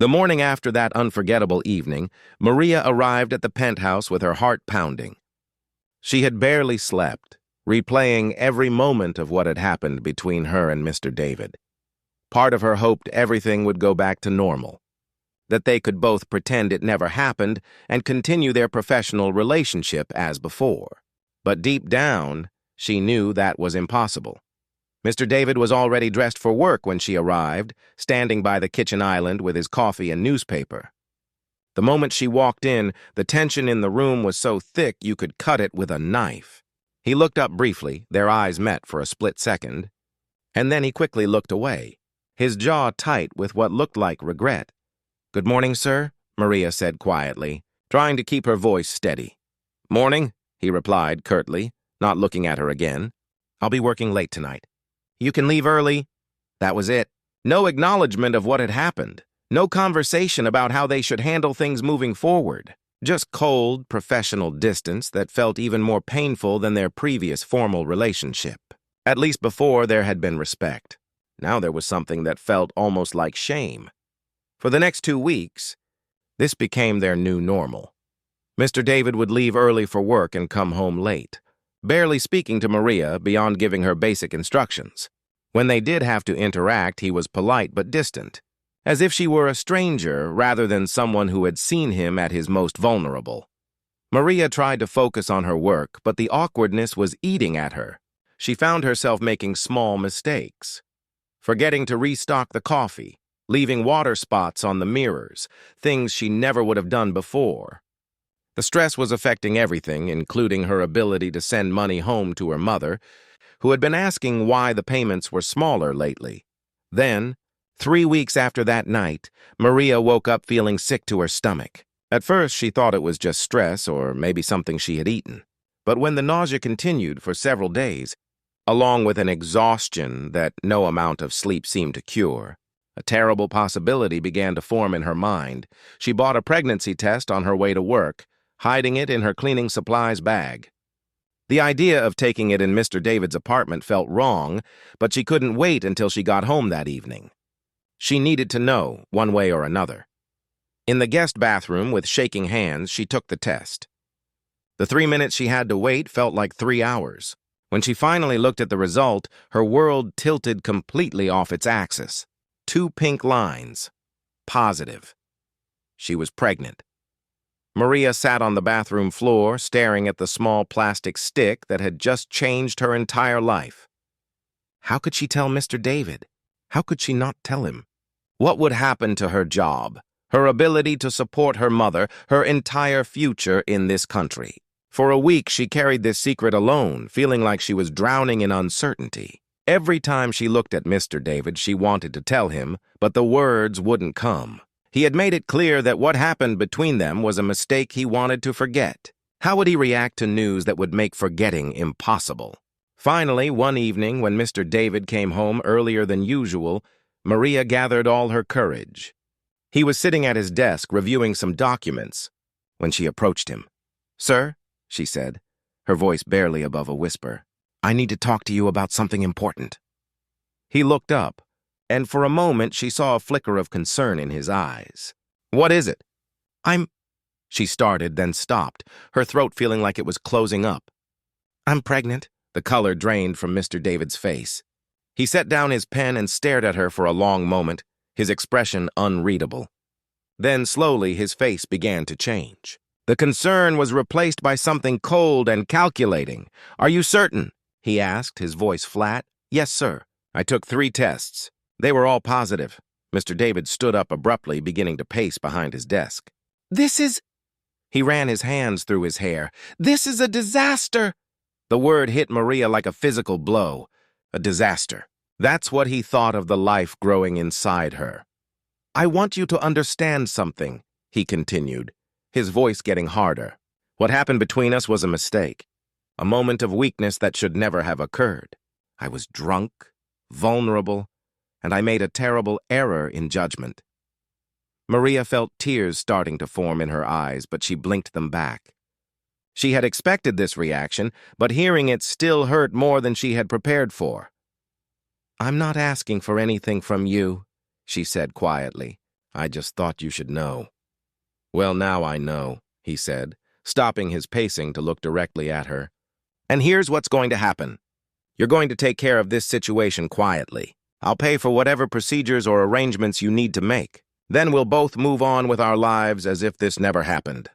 The morning after that unforgettable evening, Maria arrived at the penthouse with her heart pounding. She had barely slept, replaying every moment of what had happened between her and Mr. David. Part of her hoped everything would go back to normal, that they could both pretend it never happened and continue their professional relationship as before. But deep down, she knew that was impossible. Mr. David was already dressed for work when she arrived, standing by the kitchen island with his coffee and newspaper. The moment she walked in, the tension in the room was so thick you could cut it with a knife. He looked up briefly, their eyes met for a split second, and then he quickly looked away, his jaw tight with what looked like regret. "Good morning, sir," Maria said quietly, trying to keep her voice steady. "Morning," he replied curtly, not looking at her again. "I'll be working late tonight. You can leave early." That was it. No acknowledgement of what had happened. No conversation about how they should handle things moving forward. Just cold, professional distance that felt even more painful than their previous formal relationship. At least before, there had been respect. Now there was something that felt almost like shame. For the next 2 weeks, this became their new normal. Mr. David would leave early for work and come home late, barely speaking to Maria beyond giving her basic instructions. When they did have to interact, he was polite but distant, as if she were a stranger rather than someone who had seen him at his most vulnerable. Maria tried to focus on her work, but the awkwardness was eating at her. She found herself making small mistakes, forgetting to restock the coffee, leaving water spots on the mirrors, things she never would have done before. The stress was affecting everything, including her ability to send money home to her mother, who had been asking why the payments were smaller lately. Then, 3 weeks after that night, Maria woke up feeling sick to her stomach. At first, she thought it was just stress or maybe something she had eaten. But when the nausea continued for several days, along with an exhaustion that no amount of sleep seemed to cure, a terrible possibility began to form in her mind. She bought a pregnancy test on her way to work, hiding it in her cleaning supplies bag. The idea of taking it in Mr. David's apartment felt wrong, but she couldn't wait until she got home that evening. She needed to know, one way or another. In the guest bathroom, with shaking hands, she took the test. The 3 minutes she had to wait felt like 3 hours. When she finally looked at the result, her world tilted completely off its axis. 2 pink lines. Positive. She was pregnant. Maria sat on the bathroom floor, staring at the small plastic stick that had just changed her entire life. How could she tell Mr. David? How could she not tell him? What would happen to her job, her ability to support her mother, her entire future in this country? For a week, she carried this secret alone, feeling like she was drowning in uncertainty. Every time she looked at Mr. David, she wanted to tell him, but the words wouldn't come. He had made it clear that what happened between them was a mistake he wanted to forget. How would he react to news that would make forgetting impossible? Finally, one evening, when Mr. David came home earlier than usual, Maria gathered all her courage. He was sitting at his desk reviewing some documents when she approached him. "Sir," she said, her voice barely above a whisper, "I need to talk to you about something important." He looked up, and for a moment she saw a flicker of concern in his eyes. "What is it?" She started, then stopped, her throat feeling like it was closing up. "I'm pregnant." The color drained from Mr. David's face. He set down his pen and stared at her for a long moment, his expression unreadable. Then slowly his face began to change. The concern was replaced by something cold and calculating. "Are you certain?" he asked, his voice flat. "Yes, sir. I took 3 tests. They were all positive." Mr. David stood up abruptly, beginning to pace behind his desk. "This is—" He ran his hands through his hair. "This is a disaster!" The word hit Maria like a physical blow. A disaster. That's what he thought of the life growing inside her. "I want you to understand something," he continued, his voice getting harder. "What happened between us was a mistake, a moment of weakness that should never have occurred. I was drunk, vulnerable, and I made a terrible error in judgment." Maria felt tears starting to form in her eyes, but she blinked them back. She had expected this reaction, but hearing it still hurt more than she had prepared for. "I'm not asking for anything from you," she said quietly. I just thought you should know." "Well, now I know," he said, stopping his pacing to look directly at her. "And here's what's going to happen. You're going to take care of this situation quietly. I'll pay for whatever procedures or arrangements you need to make. Then we'll both move on with our lives as if this never happened."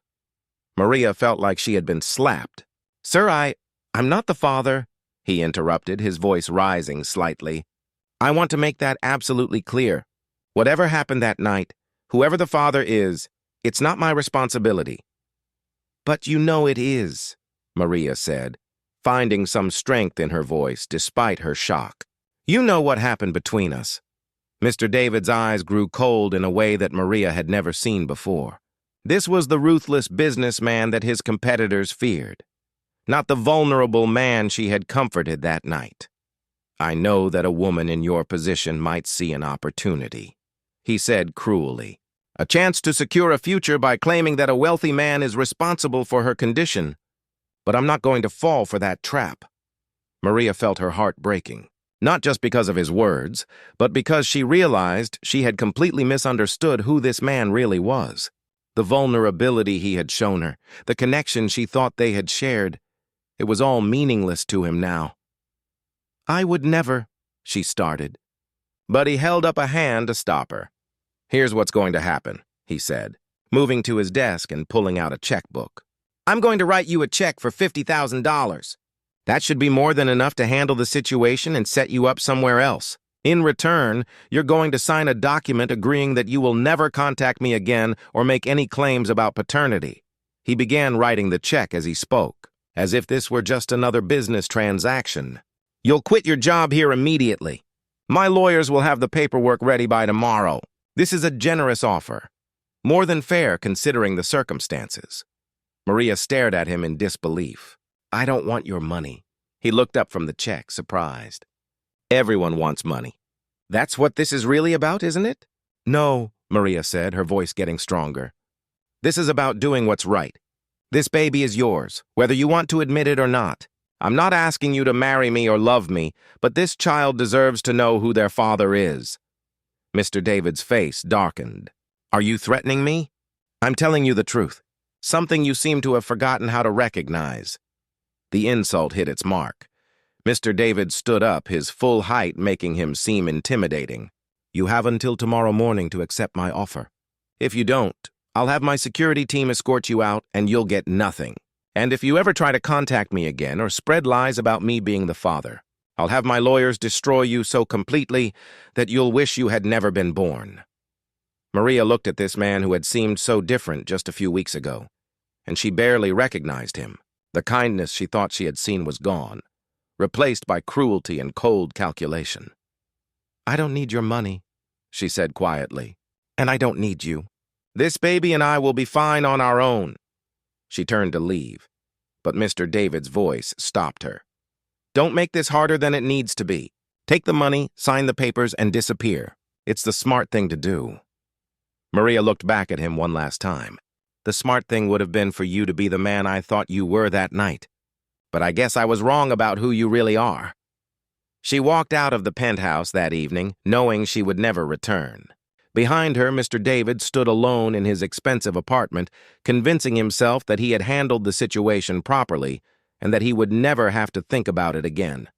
Maria felt like she had been slapped. "Sir, I'm not the father," he interrupted, his voice rising slightly. "I want to make that absolutely clear. Whatever happened that night, whoever the father is, it's not my responsibility." "But you know it is," Maria said, finding some strength in her voice despite her shock. "You know what happened between us." Mr. David's eyes grew cold in a way that Maria had never seen before. This was the ruthless businessman that his competitors feared, not the vulnerable man she had comforted that night. "I know that a woman in your position might see an opportunity," he said cruelly. "A chance to secure a future by claiming that a wealthy man is responsible for her condition. But I'm not going to fall for that trap." Maria felt her heart breaking, not just because of his words, but because she realized she had completely misunderstood who this man really was. The vulnerability he had shown her, the connection she thought they had shared, it was all meaningless to him now. "I would never," she started. But he held up a hand to stop her. "Here's what's going to happen," he said, moving to his desk and pulling out a checkbook. "I'm going to write you a check for $50,000. That should be more than enough to handle the situation and set you up somewhere else. In return, you're going to sign a document agreeing that you will never contact me again or make any claims about paternity." He began writing the check as he spoke, as if this were just another business transaction. "You'll quit your job here immediately. My lawyers will have the paperwork ready by tomorrow. This is a generous offer. More than fair considering the circumstances." Maria stared at him in disbelief. "I don't want your money." He looked up from the check, surprised. "Everyone wants money. That's what this is really about, isn't it?" "No," Maria said, her voice getting stronger. "This is about doing what's right. This baby is yours, whether you want to admit it or not. I'm not asking you to marry me or love me, but this child deserves to know who their father is." Mr. David's face darkened. "Are you threatening me?" "I'm telling you the truth. Something you seem to have forgotten how to recognize." The insult hit its mark. Mr. David stood up, his full height making him seem intimidating. "You have until tomorrow morning to accept my offer. If you don't, I'll have my security team escort you out and you'll get nothing. And if you ever try to contact me again or spread lies about me being the father, I'll have my lawyers destroy you so completely that you'll wish you had never been born." Maria looked at this man who had seemed so different just a few weeks ago, and she barely recognized him. The kindness she thought she had seen was gone, replaced by cruelty and cold calculation. "I don't need your money," she said quietly, "and I don't need you. This baby and I will be fine on our own." She turned to leave, but Mr. David's voice stopped her. "Don't make this harder than it needs to be. Take the money, sign the papers, and disappear. It's the smart thing to do." Maria looked back at him one last time. "The smart thing would have been for you to be the man I thought you were that night. But I guess I was wrong about who you really are." She walked out of the penthouse that evening, knowing she would never return. Behind her, Mr. David stood alone in his expensive apartment, convincing himself that he had handled the situation properly and that he would never have to think about it again.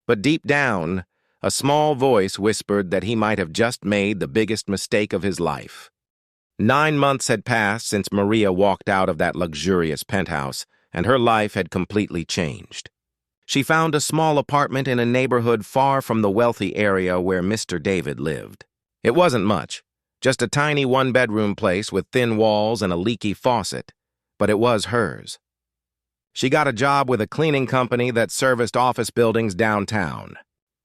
But deep down, a small voice whispered that he might have just made the biggest mistake of his life. 9 months had passed since Maria walked out of that luxurious penthouse, and her life had completely changed. She found a small apartment in a neighborhood far from the wealthy area where Mr. David lived. It wasn't much, just a tiny one-bedroom place with thin walls and a leaky faucet, but it was hers. She got a job with a cleaning company that serviced office buildings downtown.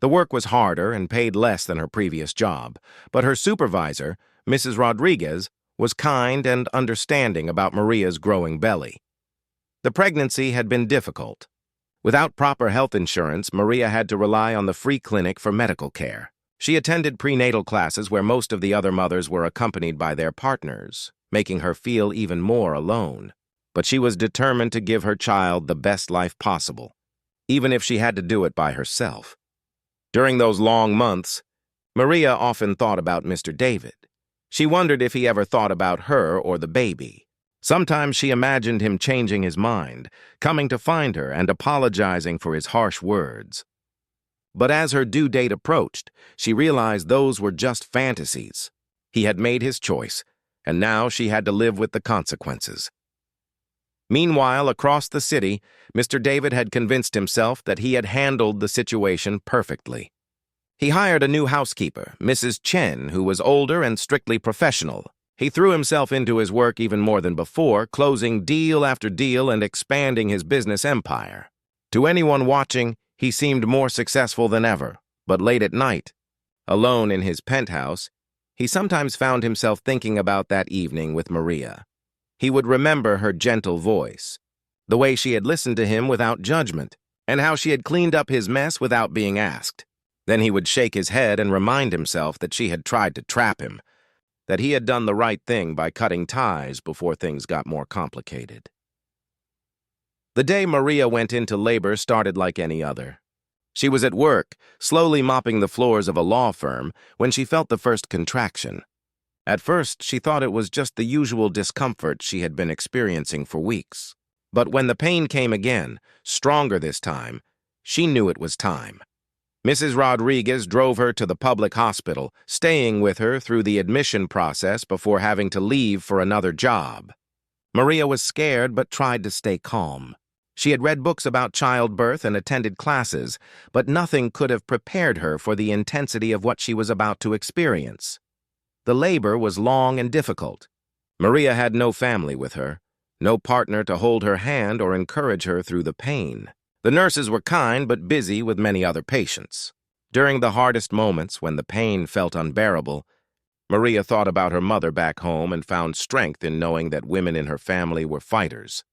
The work was harder and paid less than her previous job, but her supervisor, Mrs. Rodriguez, was kind and understanding about Maria's growing belly. The pregnancy had been difficult. Without proper health insurance, Maria had to rely on the free clinic for medical care. She attended prenatal classes where most of the other mothers were accompanied by their partners, making her feel even more alone. But she was determined to give her child the best life possible, even if she had to do it by herself. During those long months, Maria often thought about Mr. David. She wondered if he ever thought about her or the baby. Sometimes she imagined him changing his mind, coming to find her and apologizing for his harsh words. But as her due date approached, she realized those were just fantasies. He had made his choice, and now she had to live with the consequences. Meanwhile, across the city, Mr. David had convinced himself that he had handled the situation perfectly. He hired a new housekeeper, Mrs. Chen, who was older and strictly professional. He threw himself into his work even more than before, closing deal after deal and expanding his business empire. To anyone watching, he seemed more successful than ever, but late at night, alone in his penthouse, he sometimes found himself thinking about that evening with Maria. He would remember her gentle voice, the way she had listened to him without judgment, and how she had cleaned up his mess without being asked. Then he would shake his head and remind himself that she had tried to trap him, that he had done the right thing by cutting ties before things got more complicated. The day Maria went into labor started like any other. She was at work, slowly mopping the floors of a law firm, when she felt the first contraction. At first, she thought it was just the usual discomfort she had been experiencing for weeks. But when the pain came again, stronger this time, she knew it was time. Mrs. Rodriguez drove her to the public hospital, staying with her through the admission process before having to leave for another job. Maria was scared but tried to stay calm. She had read books about childbirth and attended classes, but nothing could have prepared her for the intensity of what she was about to experience. The labor was long and difficult. Maria had no family with her, no partner to hold her hand or encourage her through the pain. The nurses were kind but busy with many other patients. During the hardest moments, when the pain felt unbearable, Maria thought about her mother back home and found strength in knowing that women in her family were fighters.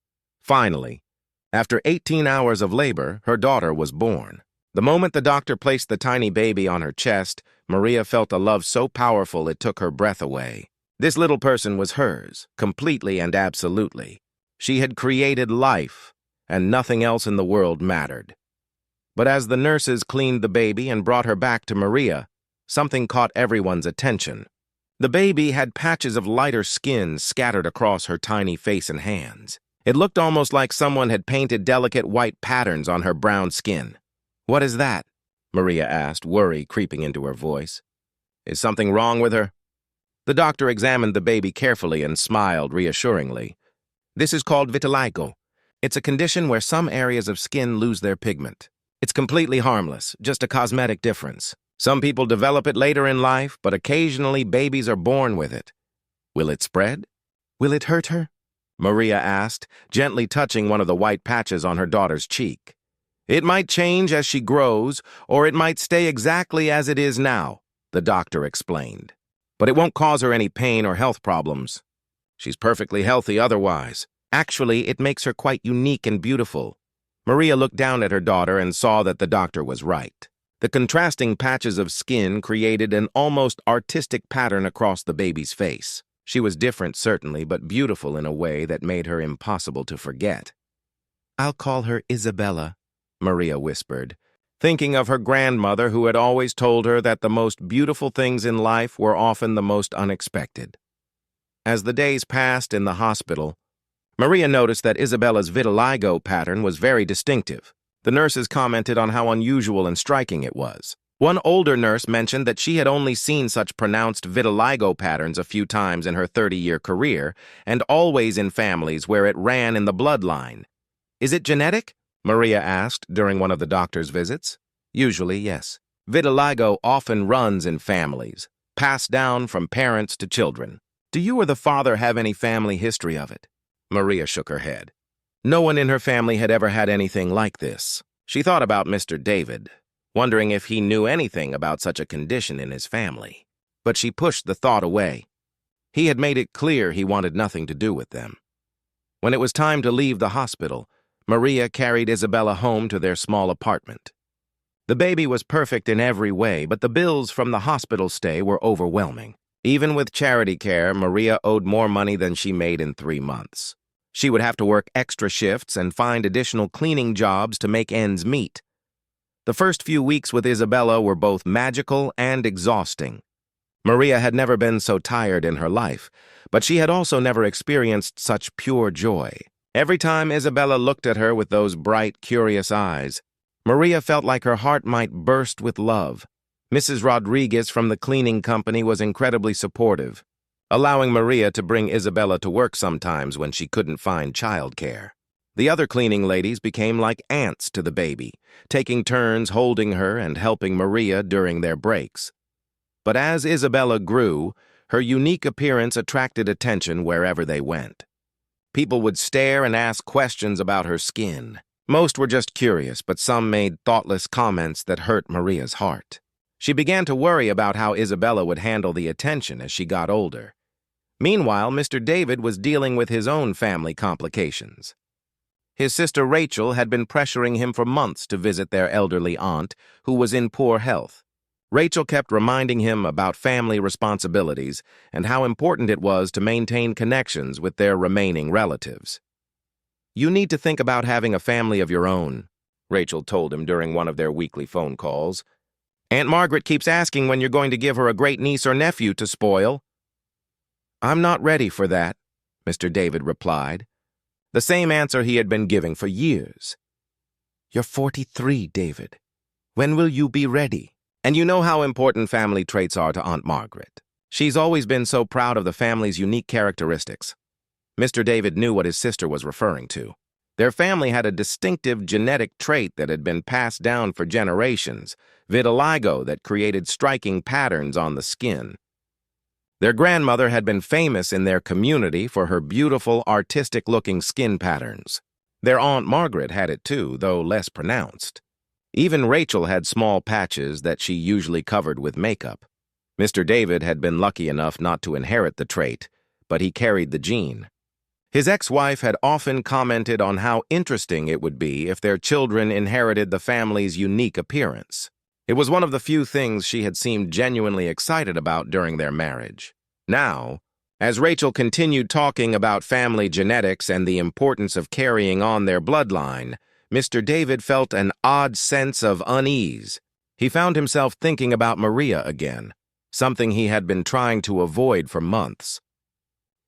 Finally, after 18 hours of labor, her daughter was born. The moment the doctor placed the tiny baby on her chest, Maria felt a love so powerful it took her breath away. This little person was hers, completely and absolutely. She had created life, and nothing else in the world mattered. But as the nurses cleaned the baby and brought her back to Maria, something caught everyone's attention. The baby had patches of lighter skin scattered across her tiny face and hands. It looked almost like someone had painted delicate white patterns on her brown skin. "What is that?" Maria asked, worry creeping into her voice. "Is something wrong with her?" The doctor examined the baby carefully and smiled reassuringly. "This is called vitiligo. It's a condition where some areas of skin lose their pigment. It's completely harmless, just a cosmetic difference. Some people develop it later in life, but occasionally babies are born with it." "Will it spread? Will it hurt her?" Maria asked, gently touching one of the white patches on her daughter's cheek. "It might change as she grows, or it might stay exactly as it is now," the doctor explained. "But it won't cause her any pain or health problems. She's perfectly healthy otherwise. Actually, it makes her quite unique and beautiful." Maria looked down at her daughter and saw that the doctor was right. The contrasting patches of skin created an almost artistic pattern across the baby's face. She was different, certainly, but beautiful in a way that made her impossible to forget. "I'll call her Isabella," Maria whispered, thinking of her grandmother who had always told her that the most beautiful things in life were often the most unexpected. As the days passed in the hospital, Maria noticed that Isabella's vitiligo pattern was very distinctive. The nurses commented on how unusual and striking it was. One older nurse mentioned that she had only seen such pronounced vitiligo patterns a few times in her 30-year career, and always in families where it ran in the bloodline. "Is it genetic?" Maria asked during one of the doctor's visits. "Usually, yes. Vitiligo often runs in families, passed down from parents to children. Do you or the father have any family history of it?" Maria shook her head. No one in her family had ever had anything like this. She thought about Mr. David, wondering if he knew anything about such a condition in his family. But she pushed the thought away. He had made it clear he wanted nothing to do with them. When it was time to leave the hospital, Maria carried Isabella home to their small apartment. The baby was perfect in every way, but the bills from the hospital stay were overwhelming. Even with charity care, Maria owed more money than she made in 3 months. She would have to work extra shifts and find additional cleaning jobs to make ends meet. The first few weeks with Isabella were both magical and exhausting. Maria had never been so tired in her life, but she had also never experienced such pure joy. Every time Isabella looked at her with those bright, curious eyes, Maria felt like her heart might burst with love. Mrs. Rodriguez from the cleaning company was incredibly supportive, allowing Maria to bring Isabella to work sometimes when she couldn't find childcare. The other cleaning ladies became like aunts to the baby, taking turns holding her and helping Maria during their breaks. But as Isabella grew, her unique appearance attracted attention wherever they went. People would stare and ask questions about her skin. Most were just curious, but some made thoughtless comments that hurt Maria's heart. She began to worry about how Isabella would handle the attention as she got older. Meanwhile, Mr. David was dealing with his own family complications. His sister Rachel had been pressuring him for months to visit their elderly aunt, who was in poor health. Rachel kept reminding him about family responsibilities and how important it was to maintain connections with their remaining relatives. "You need to think about having a family of your own," Rachel told him during one of their weekly phone calls. "Aunt Margaret keeps asking when you're going to give her a great niece or nephew to spoil." "I'm not ready for that," Mr. David replied. The same answer he had been giving for years. "You're 43, David. When will you be ready?" And you know how important family traits are to Aunt Margaret. She's always been so proud of the family's unique characteristics. Mr. David knew what his sister was referring to. Their family had a distinctive genetic trait that had been passed down for generations, vitiligo that created striking patterns on the skin. Their grandmother had been famous in their community for her beautiful, artistic-looking skin patterns. Their Aunt Margaret had it too, though less pronounced. Even Rachel had small patches that she usually covered with makeup. Mr. David had been lucky enough not to inherit the trait, but he carried the gene. His ex-wife had often commented on how interesting it would be if their children inherited the family's unique appearance. It was one of the few things she had seemed genuinely excited about during their marriage. Now, as Rachel continued talking about family genetics and the importance of carrying on their bloodline, Mr. David felt an odd sense of unease. He found himself thinking about Maria again, something he had been trying to avoid for months.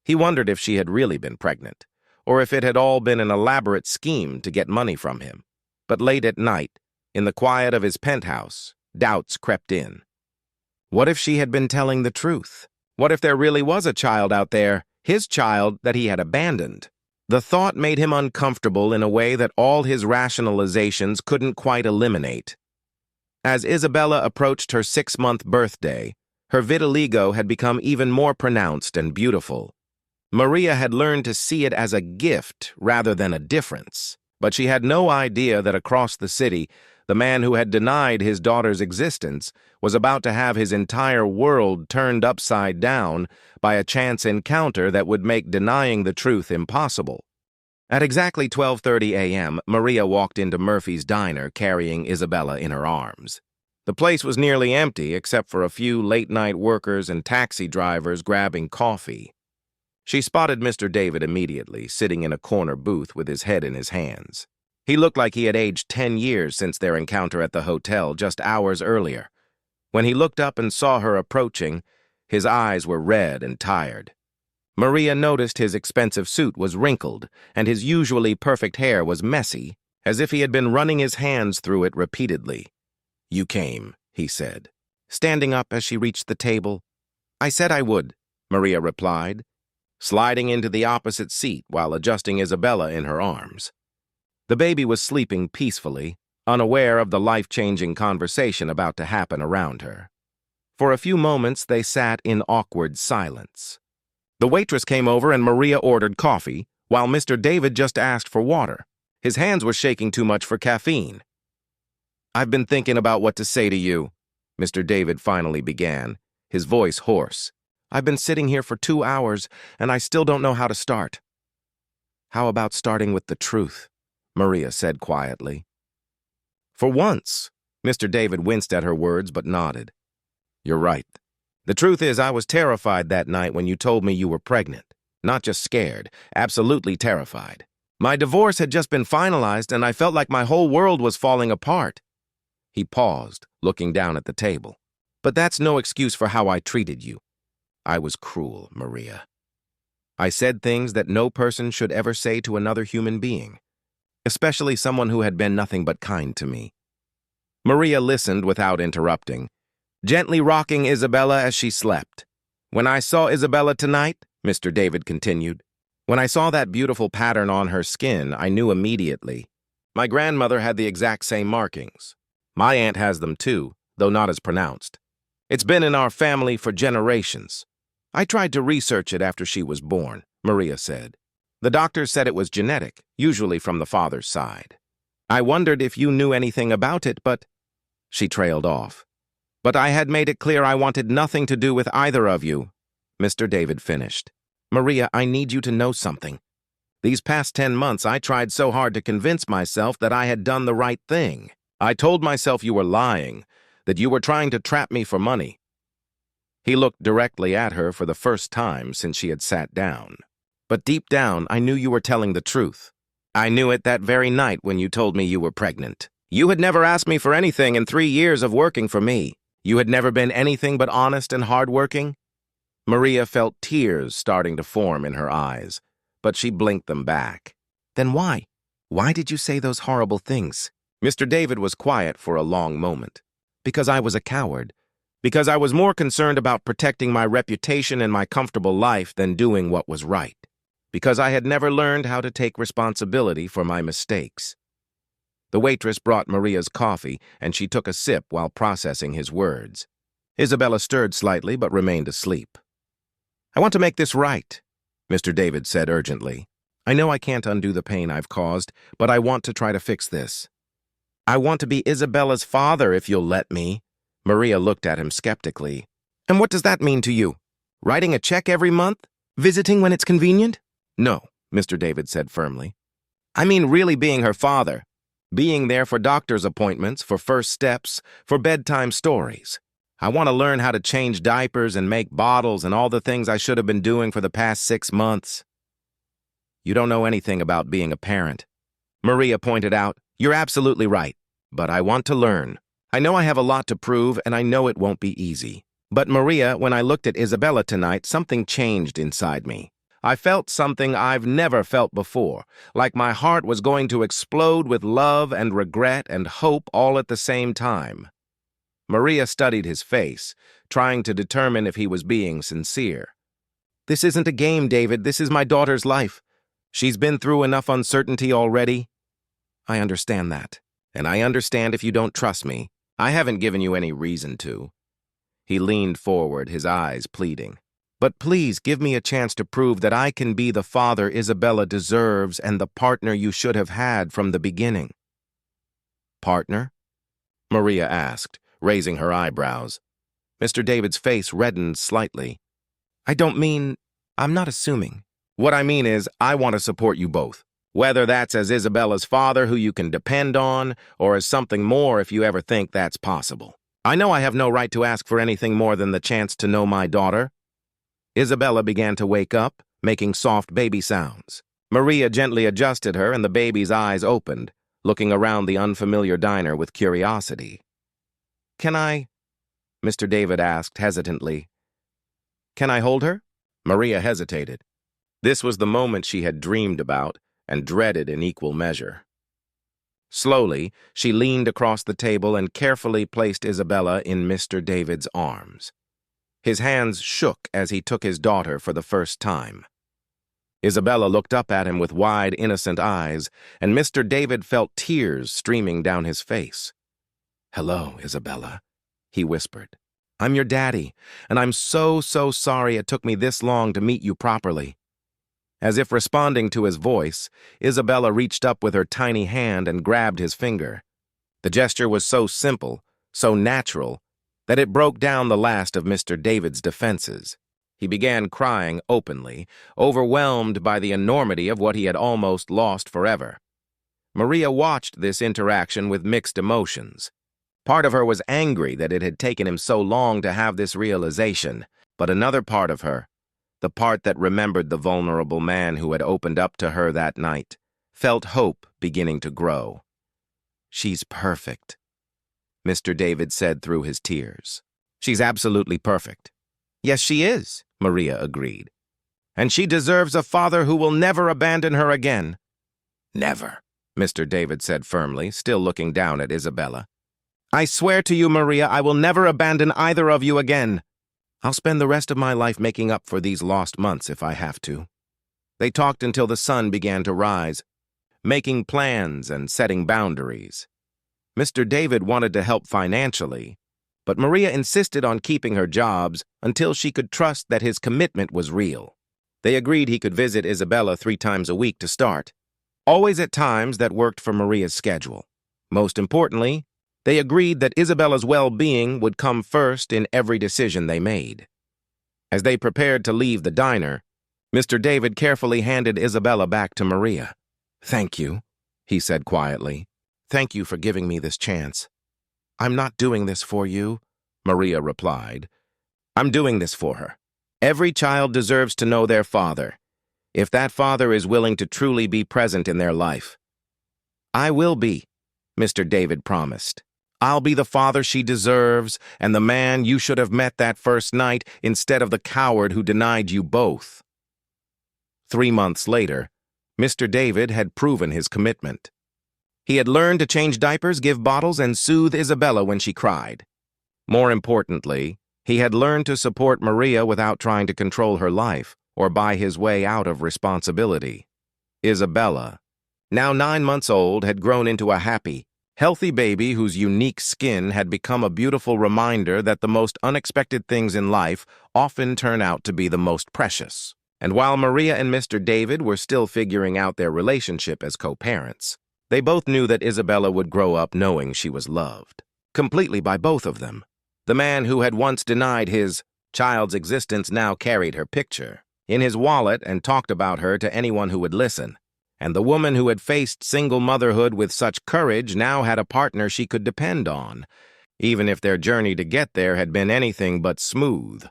He wondered if she had really been pregnant, or if it had all been an elaborate scheme to get money from him. But late at night, in the quiet of his penthouse, doubts crept in. What if she had been telling the truth? What if there really was a child out there, his child that he had abandoned? The thought made him uncomfortable in a way that all his rationalizations couldn't quite eliminate. As Isabella approached her 6-month birthday, her vitiligo had become even more pronounced and beautiful. Maria had learned to see it as a gift rather than a difference, but she had no idea that across the city, the man who had denied his daughter's existence was about to have his entire world turned upside down by a chance encounter that would make denying the truth impossible. At exactly 12:30 a.m., Maria walked into Murphy's diner carrying Isabella in her arms. The place was nearly empty except for a few late-night workers and taxi drivers grabbing coffee. She spotted Mr. David immediately, sitting in a corner booth with his head in his hands. He looked like he had aged 10 years since their encounter at the hotel just hours earlier. When he looked up and saw her approaching, his eyes were red and tired. Maria noticed his expensive suit was wrinkled, and his usually perfect hair was messy, as if he had been running his hands through it repeatedly. "You came," he said, standing up as she reached the table. "I said I would," Maria replied, sliding into the opposite seat while adjusting Isabella in her arms. The baby was sleeping peacefully, unaware of the life-changing conversation about to happen around her. For a few moments, they sat in awkward silence. The waitress came over and Maria ordered coffee, while Mr. David just asked for water. His hands were shaking too much for caffeine. "I've been thinking about what to say to you," Mr. David finally began, his voice hoarse. "I've been sitting here for 2 hours, and I still don't know how to start." "How about starting with the truth?" Maria said quietly. "For once," Mr. David winced at her words but nodded. "You're right. The truth is I was terrified that night when you told me you were pregnant. Not just scared, absolutely terrified. My divorce had just been finalized and I felt like my whole world was falling apart." He paused, looking down at the table. But that's no excuse for how I treated you. I was cruel, Maria. I said things that no person should ever say to another human being, especially someone who had been nothing but kind to me. Maria listened without interrupting, gently rocking Isabella as she slept. When I saw Isabella tonight, Mr. David continued, when I saw that beautiful pattern on her skin, I knew immediately. My grandmother had the exact same markings. My aunt has them too, though not as pronounced. It's been in our family for generations. I tried to research it after she was born, Maria said. The doctors said it was genetic, usually from the father's side. I wondered if you knew anything about it, but... She trailed off. But I had made it clear I wanted nothing to do with either of you. Mr. David finished. Maria, I need you to know something. These past 10 months, I tried so hard to convince myself that I had done the right thing. I told myself you were lying, that you were trying to trap me for money. He looked directly at her for the first time since she had sat down. But deep down, I knew you were telling the truth. I knew it that very night when you told me you were pregnant. You had never asked me for anything in 3 years of working for me. You had never been anything but honest and hardworking. Maria felt tears starting to form in her eyes, but she blinked them back. Then why? Why did you say those horrible things? Mr. David was quiet for a long moment. Because I was a coward. Because I was more concerned about protecting my reputation and my comfortable life than doing what was right. Because I had never learned how to take responsibility for my mistakes. The waitress brought Maria's coffee, and she took a sip while processing his words. Isabella stirred slightly but remained asleep. I want to make this right, Mr. David said urgently. I know I can't undo the pain I've caused, but I want to try to fix this. I want to be Isabella's father if you'll let me. Maria looked at him skeptically. And what does that mean to you? Writing a check every month? Visiting when it's convenient? No, Mr. David said firmly. I mean really being her father. Being there for doctor's appointments, for first steps, for bedtime stories. I want to learn how to change diapers and make bottles and all the things I should have been doing for the past 6 months. You don't know anything about being a parent. Maria pointed out, you're absolutely right, but I want to learn. I know I have a lot to prove, and I know it won't be easy. But Maria, when I looked at Isabella tonight, something changed inside me. I felt something I've never felt before, like my heart was going to explode with love and regret and hope all at the same time. Maria studied his face, trying to determine if he was being sincere. This isn't a game, David. This is my daughter's life. She's been through enough uncertainty already. I understand that. And I understand if you don't trust me. I haven't given you any reason to. He leaned forward, his eyes pleading. But please give me a chance to prove that I can be the father Isabella deserves and the partner you should have had from the beginning. Partner? Maria asked, raising her eyebrows. Mr. David's face reddened slightly. I'm not assuming. What I mean is, I want to support you both. Whether that's as Isabella's father who you can depend on, or as something more if you ever think that's possible. I know I have no right to ask for anything more than the chance to know my daughter. Isabella began to wake up, making soft baby sounds. Maria gently adjusted her and the baby's eyes opened, looking around the unfamiliar diner with curiosity. Can I? Mr. David asked hesitantly. Can I hold her? Maria hesitated. This was the moment she had dreamed about and dreaded in equal measure. Slowly, she leaned across the table and carefully placed Isabella in Mr. David's arms. His hands shook as he took his daughter for the first time. Isabella looked up at him with wide, innocent eyes, and Mr. David felt tears streaming down his face. Hello, Isabella, he whispered. I'm your daddy, and I'm so sorry it took me this long to meet you properly. As if responding to his voice, Isabella reached up with her tiny hand and grabbed his finger. The gesture was so simple, so natural, that it broke down the last of Mr. David's defenses. He began crying openly, overwhelmed by the enormity of what he had almost lost forever. Maria watched this interaction with mixed emotions. Part of her was angry that it had taken him so long to have this realization, but another part of her, the part that remembered the vulnerable man who had opened up to her that night, felt hope beginning to grow. She's perfect, Mr. David said through his tears. She's absolutely perfect. Yes, she is, Maria agreed. And she deserves a father who will never abandon her again. Never, Mr. David said firmly, still looking down at Isabella. I swear to you, Maria, I will never abandon either of you again. I'll spend the rest of my life making up for these lost months if I have to. They talked until the sun began to rise, making plans and setting boundaries. Mr. David wanted to help financially, but Maria insisted on keeping her jobs until she could trust that his commitment was real. They agreed he could visit Isabella 3 times a week to start, always at times that worked for Maria's schedule. Most importantly, they agreed that Isabella's well-being would come first in every decision they made. As they prepared to leave the diner, Mr. David carefully handed Isabella back to Maria. Thank you, he said quietly. Thank you for giving me this chance. I'm not doing this for you, Maria replied. I'm doing this for her. Every child deserves to know their father, if that father is willing to truly be present in their life. I will be, Mr. David promised. I'll be the father she deserves and the man you should have met that first night instead of the coward who denied you both. 3 months later, Mr. David had proven his commitment. He had learned to change diapers, give bottles, and soothe Isabella when she cried. More importantly, he had learned to support Maria without trying to control her life or buy his way out of responsibility. Isabella, now 9 months old, had grown into a happy, healthy baby whose unique skin had become a beautiful reminder that the most unexpected things in life often turn out to be the most precious. And while Maria and Mr. David were still figuring out their relationship as co-parents, they both knew that Isabella would grow up knowing she was loved, completely by both of them. The man who had once denied his child's existence now carried her picture in his wallet and talked about her to anyone who would listen. And the woman who had faced single motherhood with such courage now had a partner she could depend on, even if their journey to get there had been anything but smooth.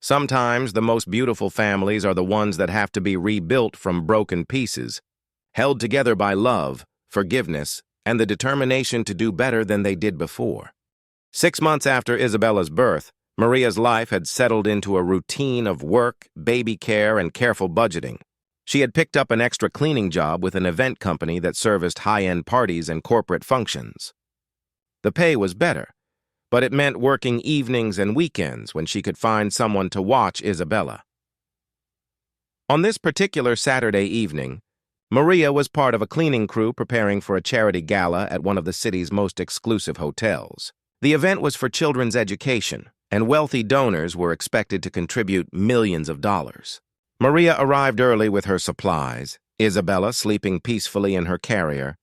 Sometimes the most beautiful families are the ones that have to be rebuilt from broken pieces, held together by love, forgiveness, and the determination to do better than they did before. 6 months after Isabella's birth, Maria's life had settled into a routine of work, baby care, and careful budgeting. She had picked up an extra cleaning job with an event company that serviced high-end parties and corporate functions. The pay was better, but it meant working evenings and weekends when she could find someone to watch Isabella. On this particular Saturday evening, Maria was part of a cleaning crew preparing for a charity gala at one of the city's most exclusive hotels. The event was for children's education, and wealthy donors were expected to contribute millions of dollars. Maria arrived early with her supplies, Isabella sleeping peacefully in her carrier,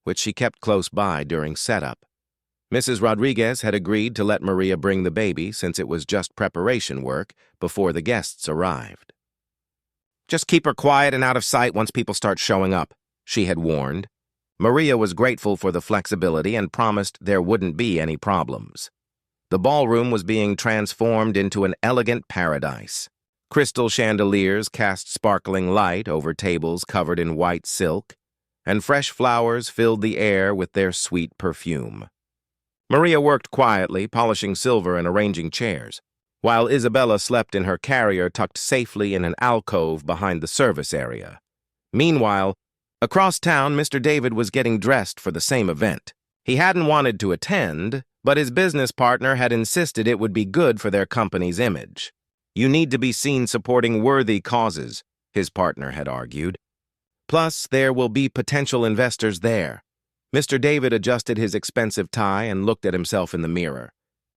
which she kept close by during setup. Mrs. Rodriguez had agreed to let Maria bring the baby since it was just preparation work before the guests arrived. Just keep her quiet and out of sight once people start showing up, she had warned. Maria was grateful for the flexibility and promised there wouldn't be any problems. The ballroom was being transformed into an elegant paradise. Crystal chandeliers cast sparkling light over tables covered in white silk, and fresh flowers filled the air with their sweet perfume. Maria worked quietly, polishing silver and arranging chairs, while Isabella slept in her carrier tucked safely in an alcove behind the service area. Meanwhile, across town, Mr. David was getting dressed for the same event. He hadn't wanted to attend, but his business partner had insisted it would be good for their company's image. You need to be seen supporting worthy causes, his partner had argued. Plus, there will be potential investors there. Mr. David adjusted his expensive tie and looked at himself in the mirror.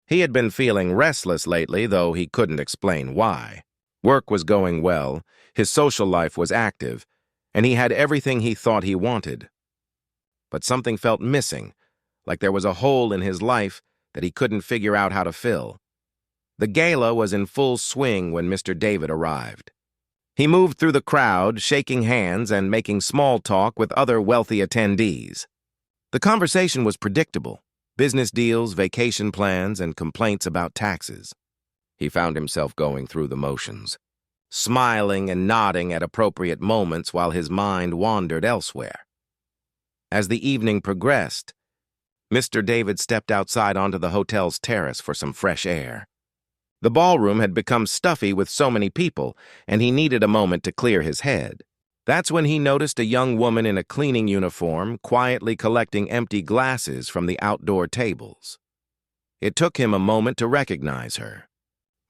He had been feeling restless lately, though he couldn't explain why. Work was going well, his social life was active, and he had everything he thought he wanted. But something felt missing, like there was a hole in his life that he couldn't figure out how to fill. The gala was in full swing when Mr. David arrived. He moved through the crowd, shaking hands and making small talk with other wealthy attendees. The conversation was predictable: business deals, vacation plans, and complaints about taxes. He found himself going through the motions, smiling and nodding at appropriate moments while his mind wandered elsewhere. As the evening progressed, Mr. David stepped outside onto the hotel's terrace for some fresh air. The ballroom had become stuffy with so many people, and he needed a moment to clear his head. That's when he noticed a young woman in a cleaning uniform quietly collecting empty glasses from the outdoor tables. It took him a moment to recognize her.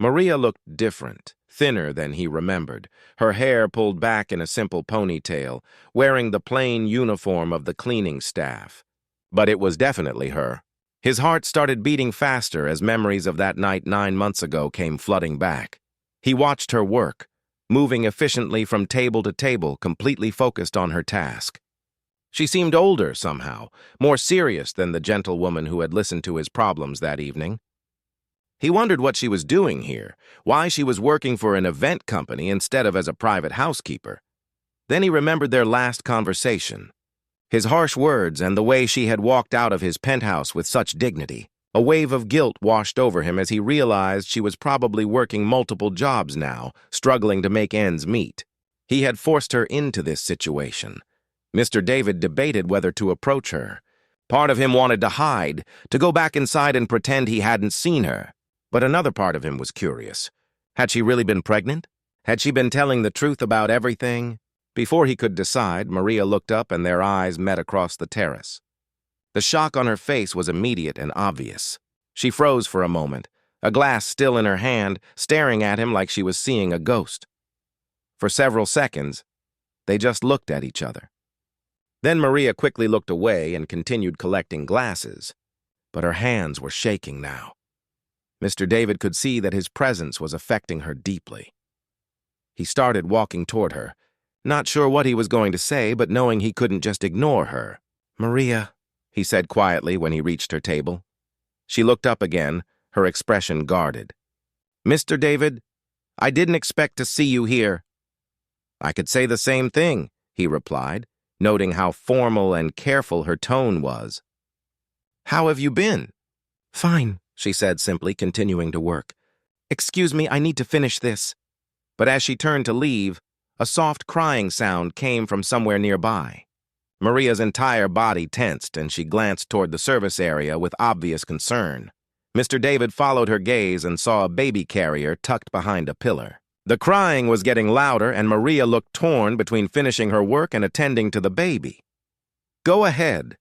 Maria looked different, thinner than he remembered, her hair pulled back in a simple ponytail, wearing the plain uniform of the cleaning staff. But it was definitely her. His heart started beating faster as memories of that night 9 months ago came flooding back. He watched her work, moving efficiently from table to table, completely focused on her task. She seemed older somehow, more serious than the gentlewoman who had listened to his problems that evening. He wondered what she was doing here, why she was working for an event company instead of as a private housekeeper. Then he remembered their last conversation. His harsh words and the way she had walked out of his penthouse with such dignity. A wave of guilt washed over him as he realized she was probably working multiple jobs now, struggling to make ends meet. He had forced her into this situation. Mr. David debated whether to approach her. Part of him wanted to hide, to go back inside and pretend he hadn't seen her. But another part of him was curious. Had she really been pregnant? Had she been telling the truth about everything? Before he could decide, Maria looked up and their eyes met across the terrace. The shock on her face was immediate and obvious. She froze for a moment, a glass still in her hand, staring at him like she was seeing a ghost. For several seconds, they just looked at each other. Then Maria quickly looked away and continued collecting glasses, but her hands were shaking now. Mr. David could see that his presence was affecting her deeply. He started walking toward her, not sure what he was going to say, but knowing he couldn't just ignore her. "Maria," he said quietly when he reached her table. She looked up again, her expression guarded. "Mr. David, I didn't expect to see you here." "I could say the same thing," he replied, noting how formal and careful her tone was. "How have you been?" "Fine," she said simply, continuing to work. "Excuse me, I need to finish this." But as she turned to leave, a soft crying sound came from somewhere nearby. Maria's entire body tensed, and she glanced toward the service area with obvious concern. Mr. David followed her gaze and saw a baby carrier tucked behind a pillar. The crying was getting louder, and Maria looked torn between finishing her work and attending to the baby. "Go ahead,"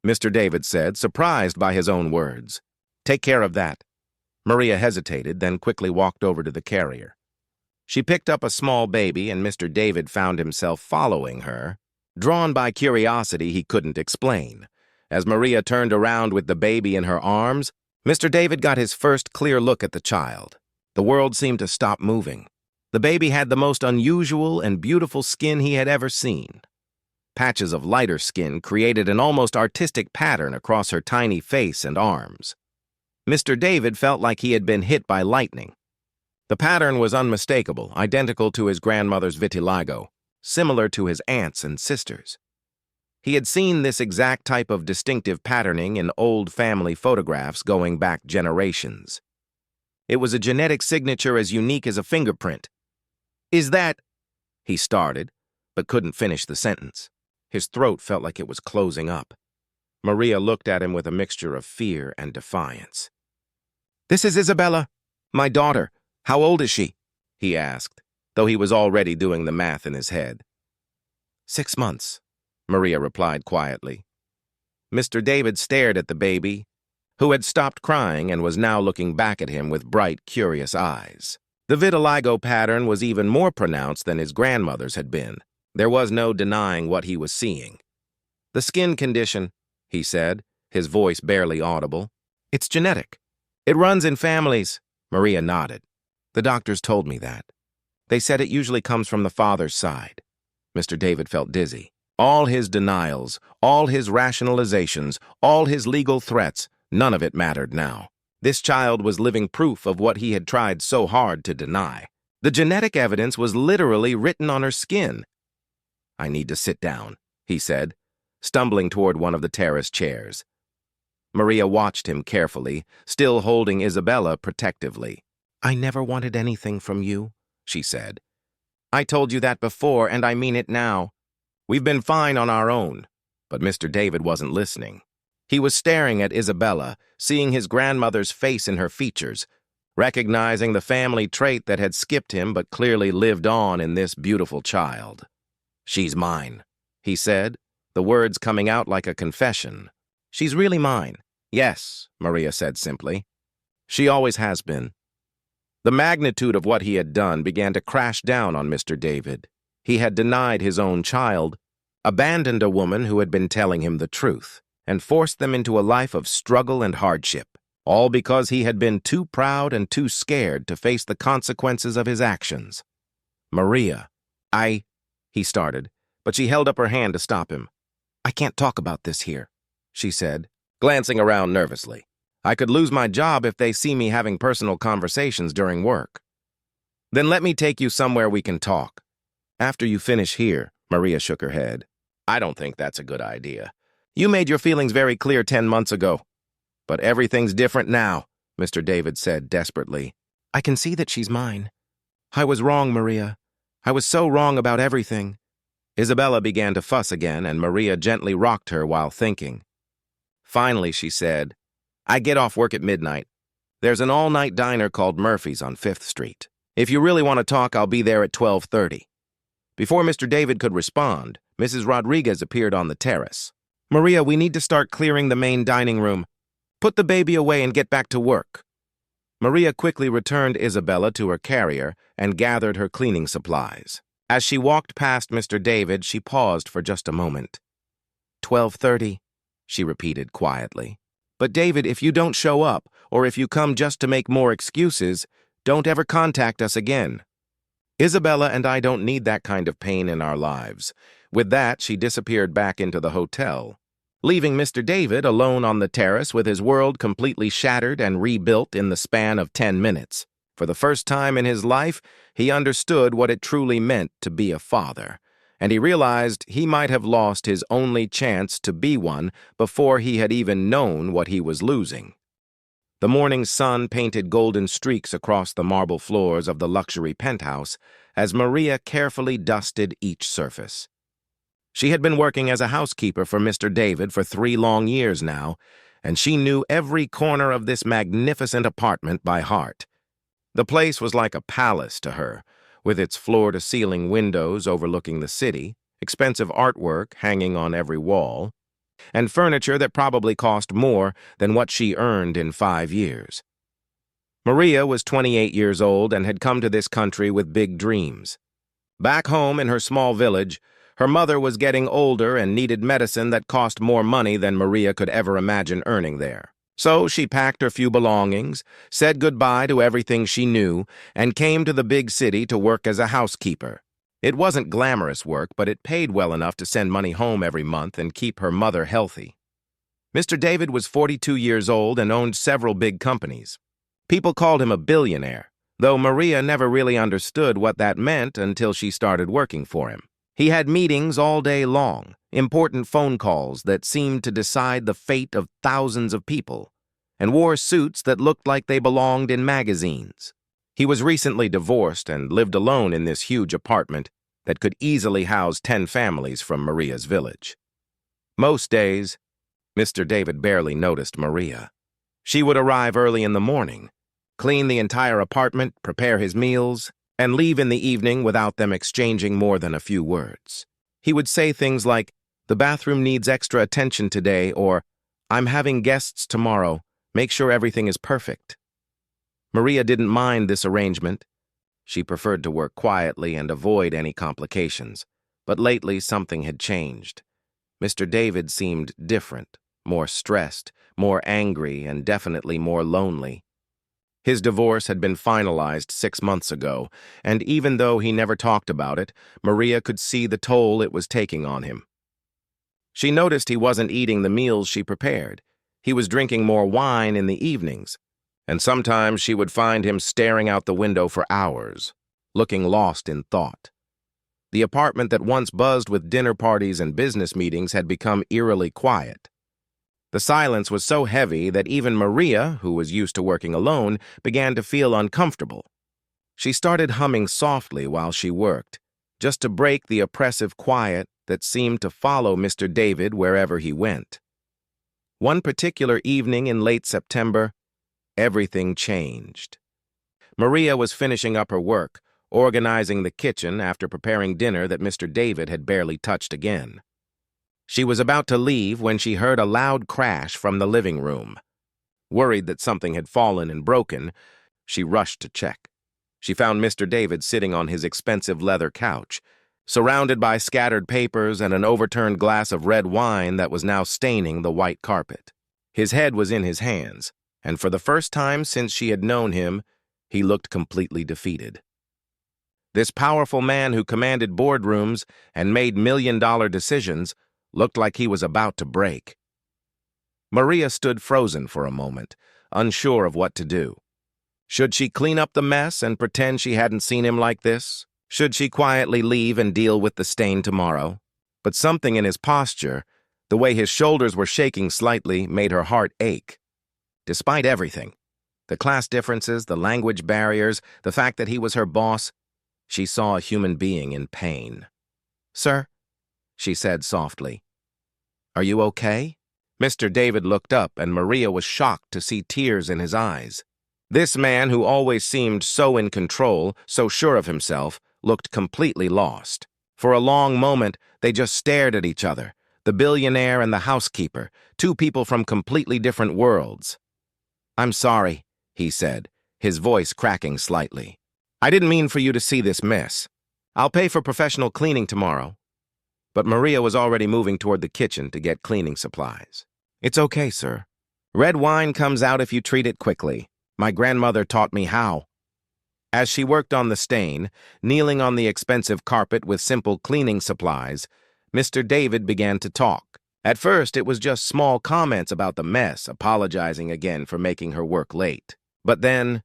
Mr. David said, surprised by his own words. "Take care of that." Maria hesitated, then quickly walked over to the carrier. She picked up a small baby, and Mr. David found himself following her, drawn by curiosity he couldn't explain. As Maria turned around with the baby in her arms, Mr. David got his first clear look at the child. The world seemed to stop moving. The baby had the most unusual and beautiful skin he had ever seen. Patches of lighter skin created an almost artistic pattern across her tiny face and arms. Mr. David felt like he had been hit by lightning. The pattern was unmistakable, identical to his grandmother's vitiligo, similar to his aunts and sisters. He had seen this exact type of distinctive patterning in old family photographs going back generations. It was a genetic signature as unique as a fingerprint. "Is that—" he started, but couldn't finish the sentence. His throat felt like it was closing up. Maria looked at him with a mixture of fear and defiance. "This is Isabella, my daughter. How old is she?" he asked, though he was already doing the math in his head. 6 months, Maria replied quietly. Mr. David stared at the baby, who had stopped crying and was now looking back at him with bright, curious eyes. The vitiligo pattern was even more pronounced than his grandmother's had been. There was no denying what he was seeing. "The skin condition," he said, his voice barely audible. "It's genetic. It runs in families." Maria nodded. "The doctors told me that. They said it usually comes from the father's side." Mr. David felt dizzy. All his denials, all his rationalizations, all his legal threats, none of it mattered now. This child was living proof of what he had tried so hard to deny. The genetic evidence was literally written on her skin. "I need to sit down," he said, stumbling toward one of the terrace chairs. Maria watched him carefully, still holding Isabella protectively. "I never wanted anything from you," she said. "I told you that before, and I mean it now. We've been fine on our own." But Mr. David wasn't listening. He was staring at Isabella, seeing his grandmother's face in her features, recognizing the family trait that had skipped him but clearly lived on in this beautiful child. "She's mine," he said, the words coming out like a confession. "She's really mine." "Yes," Maria said simply. "She always has been." The magnitude of what he had done began to crash down on Mr. David. He had denied his own child, abandoned a woman who had been telling him the truth, and forced them into a life of struggle and hardship, all because he had been too proud and too scared to face the consequences of his actions. "Maria, he started, but she held up her hand to stop him. "I can't talk about this here," she said, glancing around nervously. "I could lose my job if they see me having personal conversations during work." "Then let me take you somewhere we can talk." "After you finish here," Maria shook her head. "I don't think that's a good idea. You made your feelings very clear 10 months ago. But everything's different now," Mr. David said desperately. "I can see that she's mine. I was wrong, Maria. I was so wrong about everything." Isabella began to fuss again, and Maria gently rocked her while thinking. Finally, she said, "I get off work at midnight. There's an all-night diner called Murphy's on 5th Street. If you really want to talk, I'll be there at 12:30. Before Mr. David could respond, Mrs. Rodriguez appeared on the terrace. "Maria, we need to start clearing the main dining room. Put the baby away and get back to work." Maria quickly returned Isabella to her carrier and gathered her cleaning supplies. As she walked past Mr. David, she paused for just a moment. 12:30, she repeated quietly. "But David, if you don't show up, or if you come just to make more excuses, don't ever contact us again. Isabella and I don't need that kind of pain in our lives." With that, she disappeared back into the hotel, leaving Mr. David alone on the terrace with his world completely shattered and rebuilt in the span of 10 minutes. For the first time in his life, he understood what it truly meant to be a father, and he realized he might have lost his only chance to be one before he had even known what he was losing. The morning sun painted golden streaks across the marble floors of the luxury penthouse as Maria carefully dusted each surface. She had been working as a housekeeper for Mr. David for 3 long years now, and she knew every corner of this magnificent apartment by heart. The place was like a palace to her, with its floor-to-ceiling windows overlooking the city, expensive artwork hanging on every wall, and furniture that probably cost more than what she earned in 5 years. Maria was 28 years old and had come to this country with big dreams. Back home in her small village, her mother was getting older and needed medicine that cost more money than Maria could ever imagine earning there. So she packed her few belongings, said goodbye to everything she knew, and came to the big city to work as a housekeeper. It wasn't glamorous work, but it paid well enough to send money home every month and keep her mother healthy. Mr. David was 42 years old and owned several big companies. People called him a billionaire, though Maria never really understood what that meant until she started working for him. He had meetings all day long, important phone calls that seemed to decide the fate of thousands of people, and wore suits that looked like they belonged in magazines. He was recently divorced and lived alone in this huge apartment that could easily house 10 families from Maria's village. Most days, Mr. David barely noticed Maria. She would arrive early in the morning, clean the entire apartment, prepare his meals, and leave in the evening without them exchanging more than a few words. He would say things like, "The bathroom needs extra attention today," or, "I'm having guests tomorrow. Make sure everything is perfect." Maria didn't mind this arrangement. She preferred to work quietly and avoid any complications. But lately, something had changed. Mr. David seemed different, more stressed, more angry, and definitely more lonely. His divorce had been finalized 6 months ago, and even though he never talked about it, Maria could see the toll it was taking on him. She noticed he wasn't eating the meals she prepared. He was drinking more wine in the evenings, and sometimes she would find him staring out the window for hours, looking lost in thought. The apartment that once buzzed with dinner parties and business meetings had become eerily quiet. The silence was so heavy that even Maria, who was used to working alone, began to feel uncomfortable. She started humming softly while she worked, just to break the oppressive quiet that seemed to follow Mr. David wherever he went. One particular evening in late September, everything changed. Maria was finishing up her work, organizing the kitchen after preparing dinner that Mr. David had barely touched again. She was about to leave when she heard a loud crash from the living room. Worried that something had fallen and broken, she rushed to check. She found Mr. David sitting on his expensive leather couch, surrounded by scattered papers and an overturned glass of red wine that was now staining the white carpet. His head was in his hands, and for the first time since she had known him, he looked completely defeated. This powerful man who commanded boardrooms and made million-dollar decisions looked like he was about to break. Maria stood frozen for a moment, unsure of what to do. Should she clean up the mess and pretend she hadn't seen him like this? Should she quietly leave and deal with the stain tomorrow? But something in his posture, the way his shoulders were shaking slightly, made her heart ache. Despite everything, the class differences, the language barriers, the fact that he was her boss, she saw a human being in pain. "Sir," she said softly, "are you okay?" Mr. David looked up, and Maria was shocked to see tears in his eyes. This man, who always seemed so in control, so sure of himself, looked completely lost. For a long moment, they just stared at each other, the billionaire and the housekeeper, two people from completely different worlds. "I'm sorry," he said, his voice cracking slightly. "I didn't mean for you to see this mess. I'll pay for professional cleaning tomorrow." But Maria was already moving toward the kitchen to get cleaning supplies. "It's okay, sir. Red wine comes out if you treat it quickly. My grandmother taught me how." As she worked on the stain, kneeling on the expensive carpet with simple cleaning supplies, Mr. David began to talk. At first, it was just small comments about the mess, apologizing again for making her work late. But then,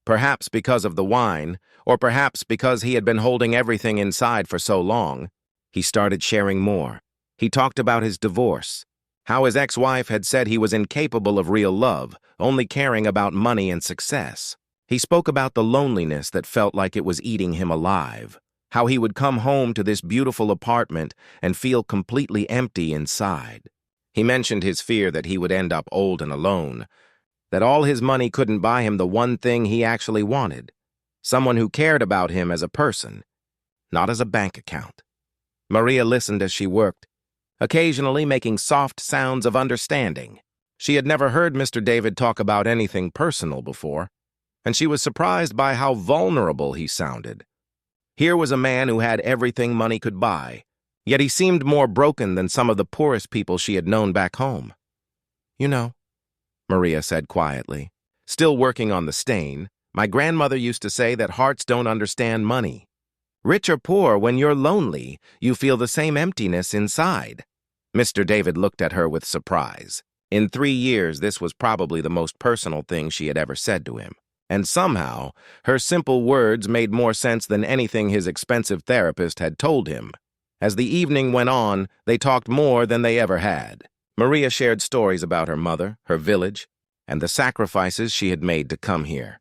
perhaps because of the wine, or perhaps because he had been holding everything inside for so long, he started sharing more. He talked about his divorce, how his ex-wife had said he was incapable of real love, only caring about money and success. He spoke about the loneliness that felt like it was eating him alive, how he would come home to this beautiful apartment and feel completely empty inside. He mentioned his fear that he would end up old and alone, that all his money couldn't buy him the one thing he actually wanted, someone who cared about him as a person, not as a bank account. Maria listened as she worked, occasionally making soft sounds of understanding. She had never heard Mr. David talk about anything personal before, and she was surprised by how vulnerable he sounded. Here was a man who had everything money could buy, yet he seemed more broken than some of the poorest people she had known back home. "You know," Maria said quietly, still working on the stain, "my grandmother used to say that hearts don't understand money. Rich or poor, when you're lonely, you feel the same emptiness inside." Mr. David looked at her with surprise. In 3 years, this was probably the most personal thing she had ever said to him. And somehow, her simple words made more sense than anything his expensive therapist had told him. As the evening went on, they talked more than they ever had. Maria shared stories about her mother, her village, and the sacrifices she had made to come here.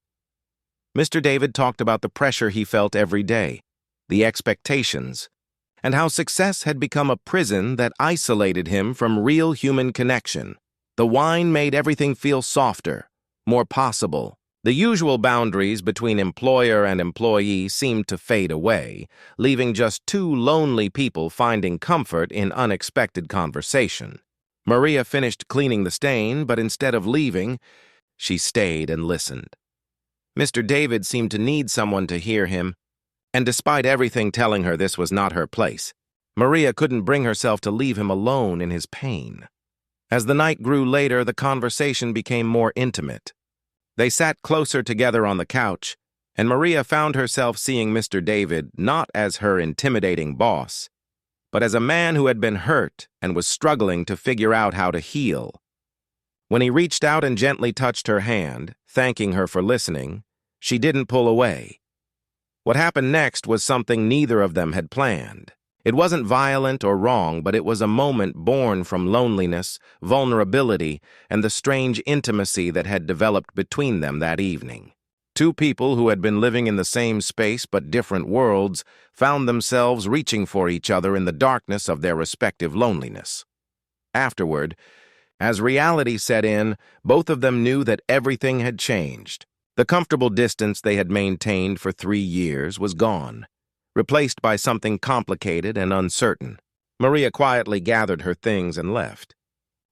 Mr. David talked about the pressure he felt every day, the expectations, and how success had become a prison that isolated him from real human connection. The wine made everything feel softer, more possible. The usual boundaries between employer and employee seemed to fade away, leaving just two lonely people finding comfort in unexpected conversation. Maria finished cleaning the stain, but instead of leaving, she stayed and listened. Mr. David seemed to need someone to hear him, and despite everything telling her this was not her place, Maria couldn't bring herself to leave him alone in his pain. As the night grew later, the conversation became more intimate. They sat closer together on the couch, and Maria found herself seeing Mr. David not as her intimidating boss, but as a man who had been hurt and was struggling to figure out how to heal. When he reached out and gently touched her hand, thanking her for listening, she didn't pull away. What happened next was something neither of them had planned. It wasn't violent or wrong, but it was a moment born from loneliness, vulnerability, and the strange intimacy that had developed between them that evening. Two people who had been living in the same space but different worlds found themselves reaching for each other in the darkness of their respective loneliness. Afterward, As reality set in, both of them knew that everything had changed. The comfortable distance they had maintained for 3 years was gone, replaced by something complicated and uncertain. Maria quietly gathered her things and left,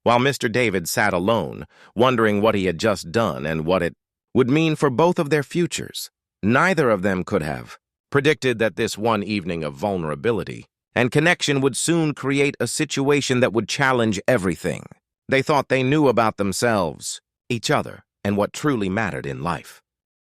while Mr. David sat alone, wondering what he had just done and what it would mean for both of their futures. Neither of them could have predicted that this one evening of vulnerability and connection would soon create a situation that would challenge everything. They thought they knew about themselves, each other, and what truly mattered in life.